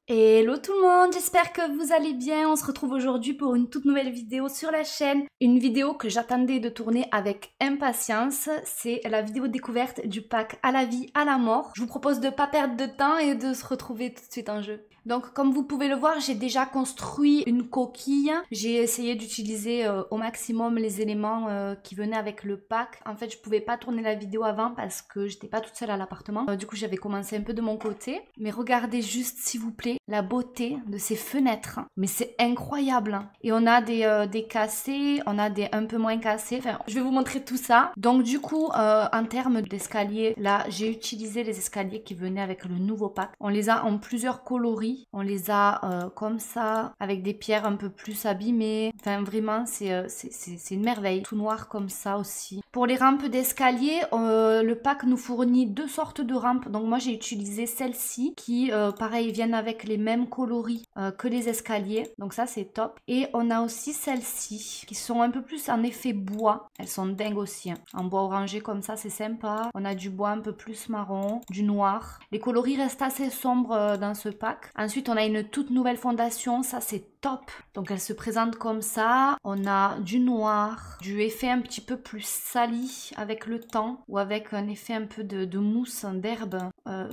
Hello tout le monde, j'espère que vous allez bien. On se retrouve aujourd'hui pour une toute nouvelle vidéo sur la chaîne. Une vidéo que j'attendais de tourner avec impatience. C'est la vidéo découverte du pack à la vie, à la mort. Je vous propose de ne pas perdre de temps et de se retrouver tout de suite en jeu. Donc comme vous pouvez le voir, j'ai déjà construit une coquille. J'ai essayé d'utiliser au maximum les éléments qui venaient avec le pack. En fait, je pouvais pas tourner la vidéo avant parce que j'étais pas toute seule à l'appartement. Du coup, j'avais commencé un peu de mon côté. Mais regardez juste, s'il vous plaît, la beauté de ces fenêtres. Mais c'est incroyable. Et on a des cassés, on a des un peu moins cassés. Enfin, je vais vous montrer tout ça. Donc du coup, en termes d'escalier, là, j'ai utilisé les escaliers qui venaient avec le nouveau pack. On les a en plusieurs coloris. On les a comme ça, avec des pierres un peu plus abîmées. Enfin, vraiment, c'est une merveille. Tout noir comme ça aussi. Pour les rampes d'escalier, le pack nous fournit deux sortes de rampes. Donc moi, j'ai utilisé celles-ci qui, pareil, viennent avec les mêmes coloris que les escaliers. Donc ça, c'est top. Et on a aussi celles-ci qui sont un peu plus en effet bois. Elles sont dingues aussi. Hein. En bois orangé comme ça, c'est sympa. On a du bois un peu plus marron, du noir. Les coloris restent assez sombres dans ce pack. Ensuite, on a une toute nouvelle fondation. Ça, c'est top. Donc, elle se présente comme ça. On a du noir, du effet un petit peu plus sali avec le temps ou avec un effet un peu de mousse, d'herbe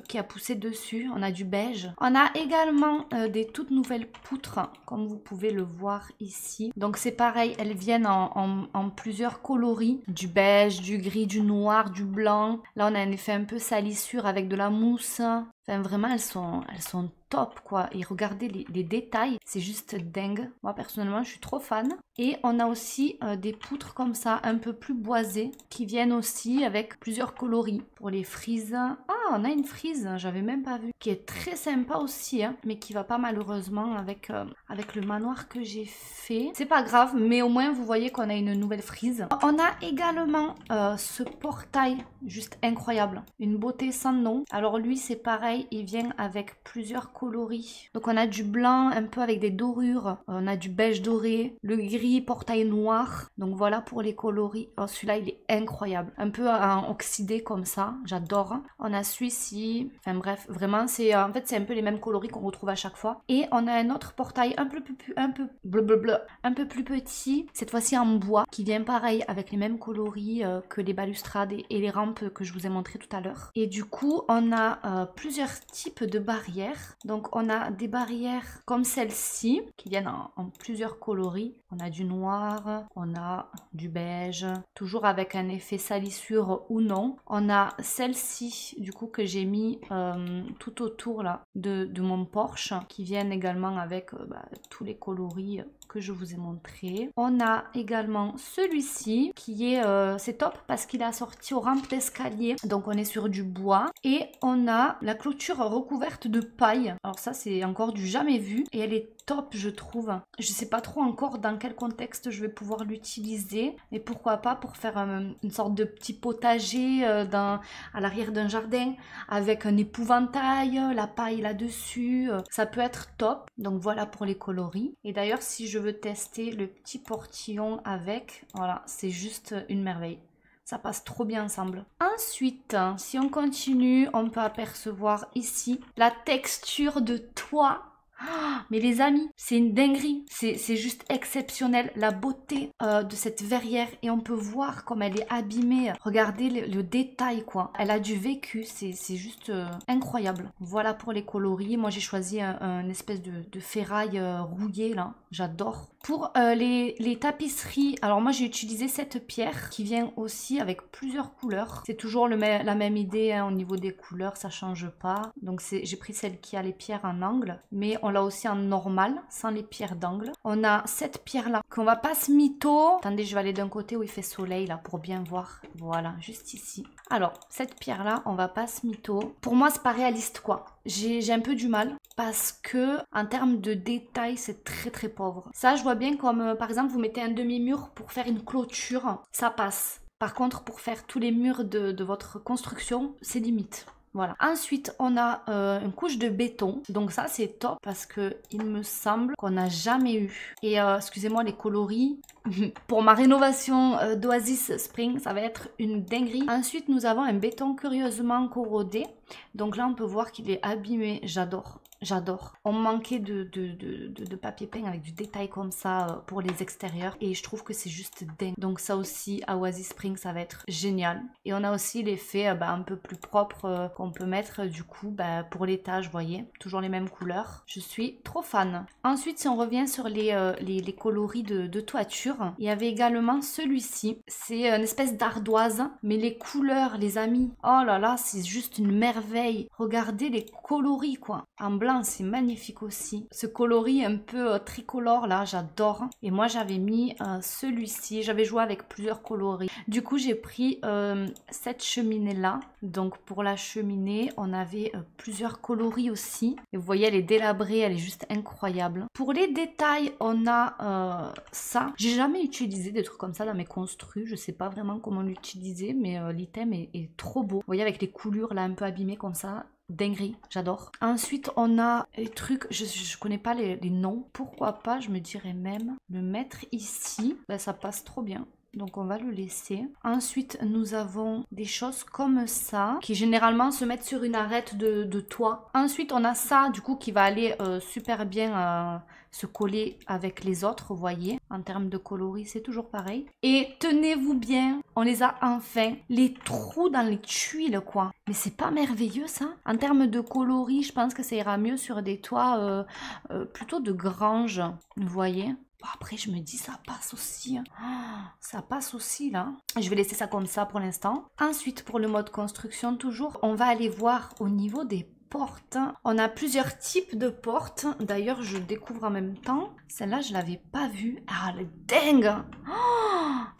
qui a poussé dessus. On a du beige. On a également des toutes nouvelles poutres, comme vous pouvez le voir ici. Donc, c'est pareil. Elles viennent en plusieurs coloris. Du beige, du gris, du noir, du blanc. Là, on a un effet un peu salissure avec de la mousse. Enfin, vraiment, elles sont top, quoi. Et regardez les détails, c'est juste dingue. Moi, personnellement, je suis trop fan. Et on a aussi des poutres comme ça, un peu plus boisées, qui viennent aussi avec plusieurs coloris. Pour les frises... Ah, on a une frise, j'avais même pas vu. Qui est très sympa aussi, hein, mais qui va pas malheureusement avec le manoir que j'ai fait. C'est pas grave, mais au moins, vous voyez qu'on a une nouvelle frise. On a également ce portail, juste incroyable. Une beauté sans nom. Alors lui, c'est pareil, il vient avec plusieurs coloris. Donc on a du blanc un peu avec des dorures, on a du beige doré, le gris, portail noir. Donc voilà pour les coloris. Oh, celui-là, il est incroyable. Un peu en oxydé comme ça, j'adore. On a celui-ci, enfin bref, vraiment, c'est en fait c'est un peu les mêmes coloris qu'on retrouve à chaque fois. Et on a un autre portail un peu plus petit, cette fois-ci en bois, qui vient pareil avec les mêmes coloris que les balustrades et les rampes que je vous ai montré tout à l'heure. Et du coup, on a plusieurs types de barrières. Donc on a des barrières comme celle-ci qui viennent en plusieurs coloris. On a du noir, on a du beige, toujours avec un effet salissure ou non. On a celle-ci du coup que j'ai mis tout autour là de mon Porsche qui viennent également avec tous les coloris que je vous ai montré. On a également celui-ci qui est c'est top parce qu'il est assorti aux rampes d'escalier. Donc on est sur du bois et on a la clôture recouverte de paille. Alors ça c'est encore du jamais vu et elle est top je trouve. Je sais pas trop encore dans quel contexte je vais pouvoir l'utiliser, mais pourquoi pas pour faire une sorte de petit potager à l'arrière d'un jardin avec un épouvantail, la paille là-dessus, ça peut être top. Donc voilà pour les coloris. Et d'ailleurs si je veux tester le petit portillon avec, voilà, c'est juste une merveille. Ça passe trop bien ensemble. Ensuite, si on continue, on peut apercevoir ici la texture de toit. Mais les amis, c'est une dinguerie, c'est juste exceptionnel, la beauté de cette verrière et on peut voir comme elle est abîmée. Regardez le détail quoi, elle a du vécu, c'est juste incroyable. Voilà pour les coloris, moi j'ai choisi un espèce de ferraille rouillé là, j'adore. Pour les tapisseries, alors moi j'ai utilisé cette pierre qui vient aussi avec plusieurs couleurs. C'est toujours la même idée hein, au niveau des couleurs, ça change pas. Donc j'ai pris celle qui a les pierres en angle, mais on l'a aussi en normal, sans les pierres d'angle. On a cette pierre là qu'on va pas se mytho. Attendez, je vais aller d'un côté où il fait soleil là pour bien voir. Voilà, juste ici. Alors, cette pierre là, on va pas se mytho. Pour moi, c'est pas réaliste quoi. J'ai un peu du mal parce que en termes de détails, c'est très très pauvre. Ça, je vois bien comme par exemple, vous mettez un demi-mur pour faire une clôture, ça passe. Par contre, pour faire tous les murs de votre construction, c'est limite. Voilà. Ensuite, on a une couche de béton. Donc ça, c'est top parce que il me semble qu'on n'a jamais eu. Et excusez-moi les coloris. Pour ma rénovation d'Oasis Spring, ça va être une dinguerie. Ensuite, nous avons un béton curieusement corrodé. Donc là, on peut voir qu'il est abîmé. J'adore. j'adore. On manquait de papier peint avec du détail comme ça pour les extérieurs et je trouve que c'est juste dingue. Donc ça aussi à Oasis Spring ça va être génial. Et on a aussi l'effet un peu plus propre qu'on peut mettre du coup pour l'étage, vous voyez, toujours les mêmes couleurs. Je suis trop fan. Ensuite si on revient sur les coloris de toiture, il y avait également celui-ci. C'est une espèce d'ardoise, mais les couleurs les amis, oh là là, c'est juste une merveille. Regardez les coloris quoi. En blanc c'est magnifique aussi. Ce coloris un peu tricolore là, j'adore. Et moi j'avais mis celui-ci, j'avais joué avec plusieurs coloris. Du coup j'ai pris cette cheminée là. Donc pour la cheminée on avait plusieurs coloris aussi. Et vous voyez elle est délabrée, elle est juste incroyable. Pour les détails on a ça. J'ai jamais utilisé des trucs comme ça dans mes construits. Je sais pas vraiment comment l'utiliser, mais l'item est trop beau. Vous voyez avec les coulures là un peu abîmées comme ça. Dinguerie, j'adore. Ensuite, on a les trucs, je connais pas les noms. Pourquoi pas, je me dirais même le mettre ici. Ça passe trop bien. Donc on va le laisser. Ensuite, nous avons des choses comme ça, qui généralement se mettent sur une arête de toit. Ensuite, on a ça, du coup, qui va aller super bien se coller avec les autres, vous voyez. En termes de coloris, c'est toujours pareil. Et tenez-vous bien, on les a enfin. Les trous dans les tuiles, quoi. Mais c'est pas merveilleux, ça? En termes de coloris, je pense que ça ira mieux sur des toits plutôt de grange, vous voyez. Après, je me dis, ça passe aussi. Ça passe aussi, là. Je vais laisser ça comme ça pour l'instant. Ensuite, pour le mode construction, toujours, on va aller voir au niveau des portes. On a plusieurs types de portes. D'ailleurs, je découvre en même temps. Celle-là, je l'avais pas vue. Ah, elle est dingue.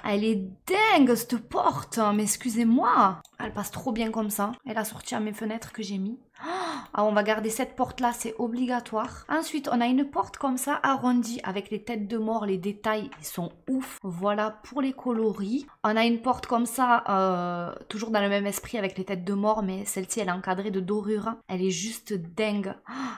Elle est dingue, cette porte. Mais excusez-moi. Elle passe trop bien comme ça. Elle a sorti à mes fenêtres que j'ai mis. Ah, on va garder cette porte-là, c'est obligatoire. Ensuite, on a une porte comme ça, arrondie, avec les têtes de mort, les détails, ils sont ouf. Voilà pour les coloris. On a une porte comme ça, toujours dans le même esprit, avec les têtes de mort, mais celle-ci, elle est encadrée de dorure. Elle est juste dingue.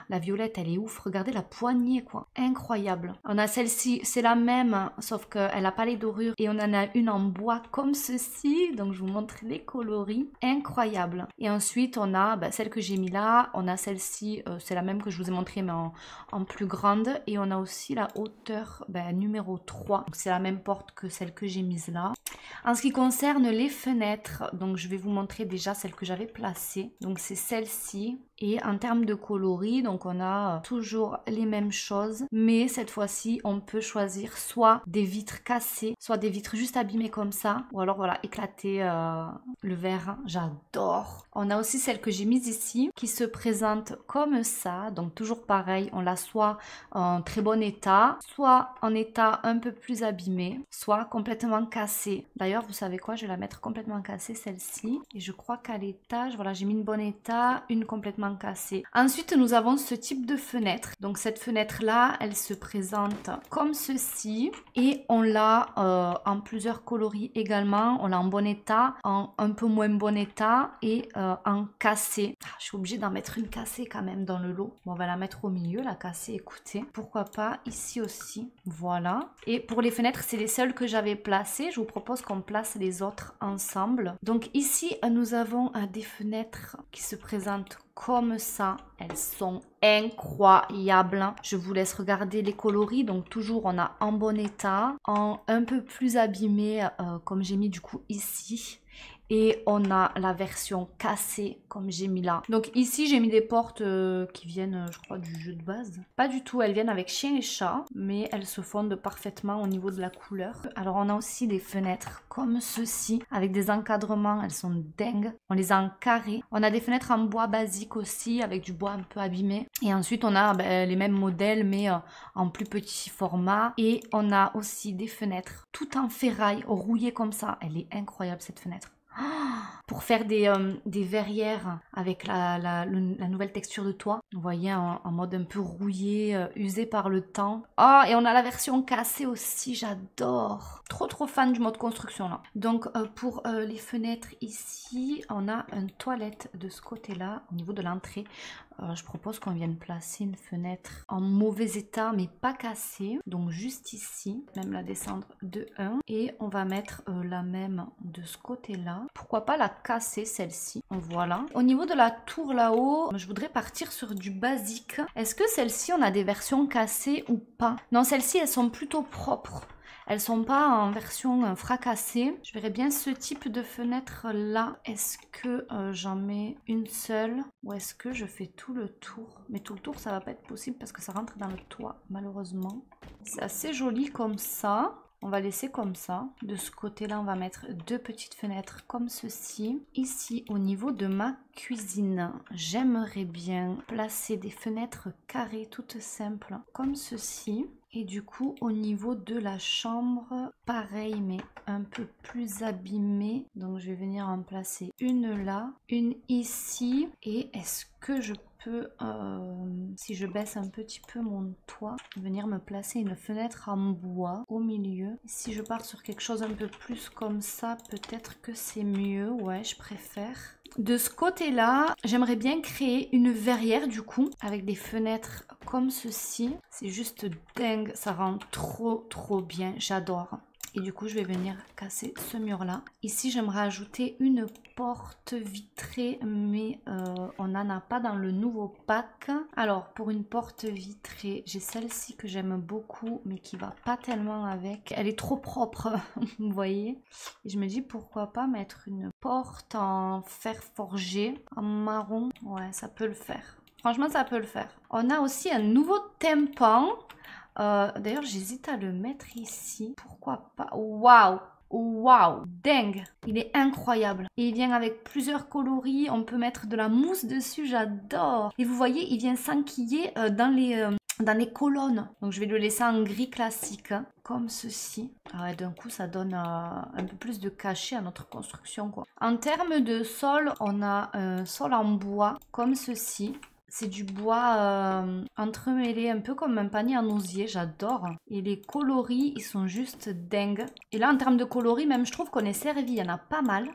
La violette, elle est ouf. Regardez la poignée, quoi. Incroyable. On a celle-ci, c'est la même, sauf qu'elle n'a pas les dorures. Et on en a une en bois comme ceci. Donc, je vous montre les coloris. Incroyable. Et ensuite, on a celle que j'ai mis là. On a celle-ci, c'est la même que je vous ai montré, mais en plus grande. Et on a aussi la hauteur numéro 3. Donc, c'est la même porte que celle que j'ai mise là. En ce qui concerne les fenêtres, donc je vais vous montrer déjà celle que j'avais placée. Donc, c'est celle-ci. Et en termes de coloris, donc on a toujours les mêmes choses, mais cette fois-ci on peut choisir soit des vitres cassées, soit des vitres juste abîmées comme ça, ou alors voilà, éclater le verre, j'adore. On a aussi celle que j'ai mise ici, qui se présente comme ça, donc toujours pareil, on l'a soit en très bon état, soit en état un peu plus abîmé, soit complètement cassée. D'ailleurs, vous savez quoi, je vais la mettre complètement cassée celle-ci, et je crois qu'à l'étage, voilà, j'ai mis une bon état, une complètement cassée. Ensuite, nous avons ce type de fenêtre. Donc cette fenêtre-là, elle se présente comme ceci. Et on l'a en plusieurs coloris également. On l'a en bon état, en un peu moins bon état et en cassé. Je suis obligée d'en mettre une cassée quand même dans le lot. Bon, on va la mettre au milieu, la cassée, écoutez. Pourquoi pas ici aussi. Voilà. Et pour les fenêtres, c'est les seules que j'avais placées. Je vous propose qu'on place les autres ensemble. Donc ici, nous avons des fenêtres qui se présentent comme ça. Elles sont incroyables. Je vous laisse regarder les coloris. Donc toujours on a en bon état, en un peu plus abîmé comme j'ai mis du coup ici. Et on a la version cassée comme j'ai mis là. Donc ici j'ai mis des portes qui viennent je crois du jeu de base. Pas du tout, elles viennent avec chien et chat. Mais elles se fondent parfaitement au niveau de la couleur. Alors on a aussi des fenêtres comme ceci. Avec des encadrements, elles sont dingues. On les a en carré. On a des fenêtres en bois basique aussi. Avec du bois un peu abîmé. Et ensuite on a les mêmes modèles mais en plus petit format. Et on a aussi des fenêtres tout en ferraille rouillées comme ça. Elle est incroyable cette fenêtre. Pour faire des verrières avec la nouvelle texture de toit. Vous voyez, en mode un peu rouillé, usé par le temps. Oh, et on a la version cassée aussi, j'adore. Trop fan du mode construction là. Donc pour les fenêtres ici, on a une toilette de ce côté-là, au niveau de l'entrée. je propose qu'on vienne placer une fenêtre en mauvais état mais pas cassée. Donc juste ici, même la descendre de 1. Et on va mettre la même de ce côté-là. Pourquoi pas la casser celle-ci. Voilà. Au niveau de la tour là-haut, je voudrais partir sur du basique. Est-ce que celle-ci, on a des versions cassées ou pas? Non, celles-ci, elles sont plutôt propres. Elles sont pas en version fracassée. Je verrais bien ce type de fenêtre là. Est-ce que j'en mets une seule ou est-ce que je fais tout le tour? Mais tout le tour ça va pas être possible parce que ça rentre dans le toit malheureusement. C'est assez joli comme ça. On va laisser comme ça. De ce côté-là, on va mettre 2 petites fenêtres comme ceci. Ici, au niveau de ma cuisine, j'aimerais bien placer des fenêtres carrées toutes simples comme ceci. Et du coup, au niveau de la chambre, pareil, mais un peu plus abîmée. Donc, je vais venir en placer une là, une ici. Et est-ce que je peux, si je baisse un petit peu mon toit, venir me placer une fenêtre en bois au milieu. Si je pars sur quelque chose un peu plus comme ça, peut-être que c'est mieux. Ouais, je préfère. De ce côté-là, j'aimerais bien créer une verrière du coup, avec des fenêtres comme ceci. C'est juste dingue, ça rend trop bien, j'adore. Et du coup, je vais venir casser ce mur-là. Ici, j'aimerais ajouter une porte vitrée, mais on n'en a pas dans le nouveau pack. Alors, pour une porte vitrée, j'ai celle-ci que j'aime beaucoup, mais qui va pas tellement avec. Elle est trop propre, vous voyez. Et je me dis, pourquoi pas mettre une porte en fer forgé, en marron. Ouais, ça peut le faire. Franchement, ça peut le faire. On a aussi un nouveau tympan. D'ailleurs, j'hésite à le mettre ici. Pourquoi pas? Waouh! Waouh! Dingue! Il est incroyable. Et il vient avec plusieurs coloris. On peut mettre de la mousse dessus. J'adore! Et vous voyez, il vient s'enquiller dans les colonnes. Donc, je vais le laisser en gris classique. Hein, comme ceci. Ah ouais, d'un coup, ça donne un peu plus de cachet à notre construction, quoi. En termes de sol, on a un sol en bois comme ceci. C'est du bois entremêlé, un peu comme un panier en osier, j'adore. Et les coloris, ils sont juste dingues. Et là, en termes de coloris, même je trouve qu'on est servi, il y en a pas mal.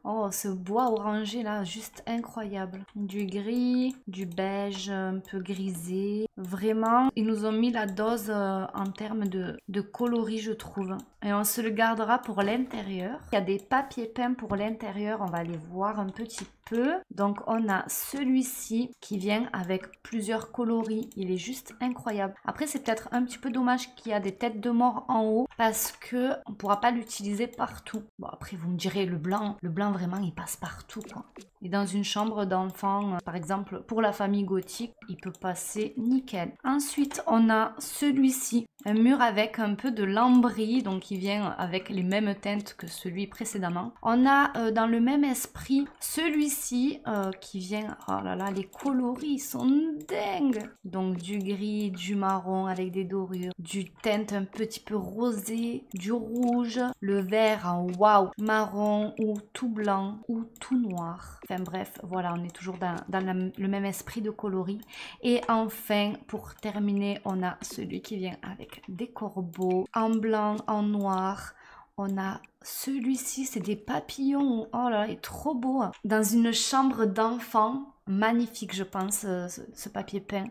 Oh, ce bois orangé là, juste incroyable. Du gris, du beige, un peu grisé. Vraiment, ils nous ont mis la dose en termes de coloris, je trouve. Et on se le gardera pour l'intérieur. Il y a des papiers peints pour l'intérieur, on va les voir un petit peu. Donc on a celui-ci qui vient avec plusieurs coloris. Il est juste incroyable. Après c'est peut-être un petit peu dommage qu'il y a des têtes de mort en haut parce que on pourra pas l'utiliser partout. Bon après vous me direz le blanc vraiment il passe partout quoi. Et dans une chambre d'enfant, par exemple pour la famille gothique, il peut passer nickel. Ensuite on a celui-ci. Un mur avec un peu de lambris, donc il vient avec les mêmes teintes que celui précédemment. On a dans le même esprit celui-ci qui vient, oh là là, les coloris sont dingues. Donc du gris, du marron avec des dorures, du teinte un petit peu rosé, du rouge, le vert en waouh, marron ou tout blanc ou tout noir. Enfin bref, voilà, on est toujours dans le même esprit de coloris. Et enfin, pour terminer, on a celui qui vient avec des corbeaux en blanc, en noir. On a celui-ci, c'est des papillons. Oh là là, il est trop beau. Dans une chambre d'enfant, magnifique je pense, ce papier peint.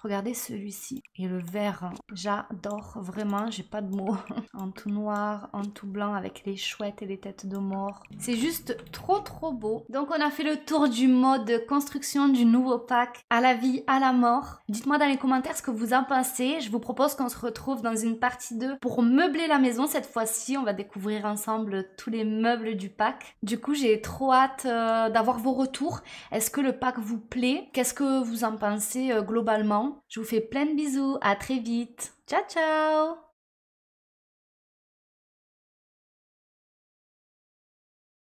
Regardez celui-ci. Et le vert, j'adore vraiment, j'ai pas de mots. En tout noir, en tout blanc avec les chouettes et les têtes de mort. C'est juste trop beau. Donc on a fait le tour du mode construction du nouveau pack à la vie, à la mort. Dites-moi dans les commentaires ce que vous en pensez. Je vous propose qu'on se retrouve dans une partie 2 pour meubler la maison. Cette fois-ci, on va découvrir ensemble tous les meubles du pack. Du coup, j'ai trop hâte d'avoir vos retours. Est-ce que le pack vous plaît? Qu'est-ce que vous en pensez globalement? Je vous fais plein de bisous, à très vite. Ciao ciao!